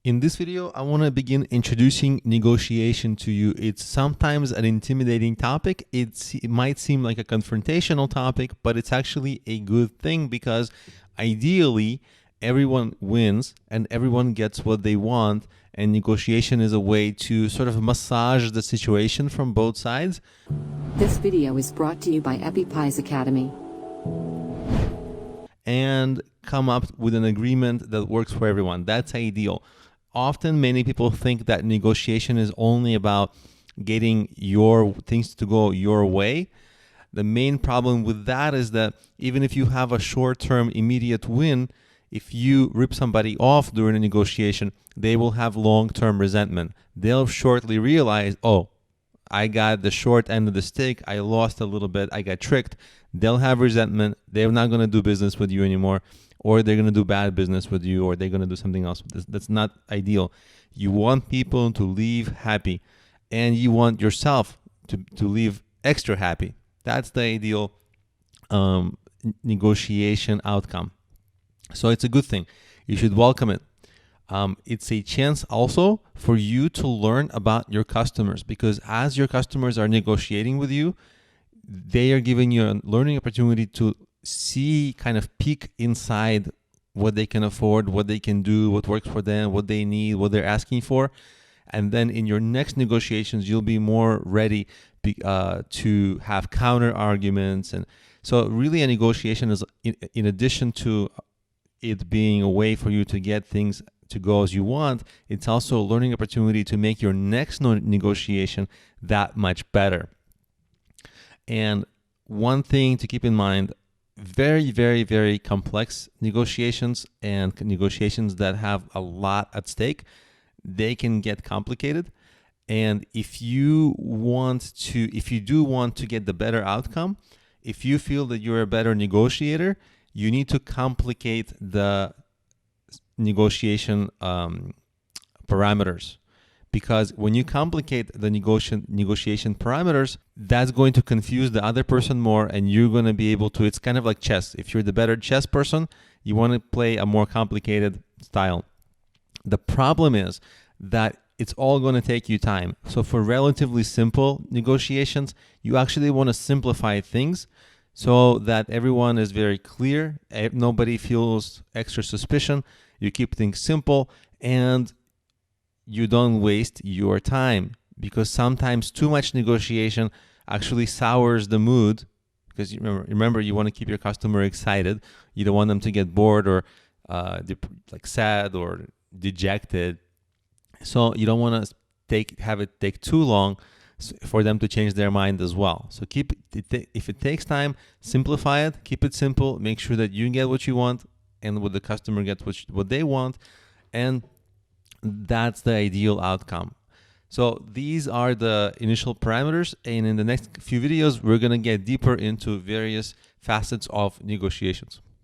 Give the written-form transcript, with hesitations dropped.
In this video, I want to begin introducing negotiation to you. It's sometimes an intimidating topic. It might seem like a confrontational topic, but it's actually a good thing because ideally everyone wins and everyone gets what they want. And negotiation is a way to sort of massage the situation from both sides. This video is brought to you by EpiPies Academy. And come up with an agreement that works for everyone. That's ideal. Often, many people think that negotiation is only about getting your things to go your way. The main problem with that is that even if you have a short-term immediate win, if you rip somebody off during a negotiation, they will have long-term resentment. They'll shortly realize, oh, I got the short end of the stick. I lost a little bit. I got tricked. They'll have resentment. They're not going to do business with you anymore, or they're going to do bad business with you, or they're going to do something else. That's not ideal. You want people to leave happy, and you want yourself to leave extra happy. That's the ideal negotiation outcome. So it's a good thing. You should welcome it. It's a chance also for you to learn about your customers, because as your customers are negotiating with you, they are giving you a learning opportunity to see, kind of peek inside what they can afford, what they can do, what works for them, what they need, what they're asking for. And then in your next negotiations, you'll be more ready to have counter arguments. And so really a negotiation is, in addition to it being a way for you to get things to go as you want, it's also a learning opportunity to make your next negotiation that much better. And one thing to keep in mind, very, very, very complex negotiations and negotiations that have a lot at stake, they can get complicated. And if you do want to get the better outcome, if you feel that you're a better negotiator, you need to complicate the negotiation parameters. Because when you complicate the negotiation parameters, that's going to confuse the other person more, and you're going to be able to, it's kind of like chess. If you're the better chess person, you want to play a more complicated style. The problem is that it's all going to take you time. So for relatively simple negotiations, you actually want to simplify things so that everyone is very clear, nobody feels extra suspicion. You keep things simple, and you don't waste your time, because sometimes too much negotiation actually sours the mood, because you remember you want to keep your customer excited. You don't want them to get bored or like sad or dejected. So you don't want to have it take too long for them to change their mind as well. So if it takes time, simplify it, keep it simple, make sure that you get what you want and what the customer gets what they want, and that's the ideal outcome. So these are the initial parameters, and in the next few videos, we're going to get deeper into various facets of negotiations.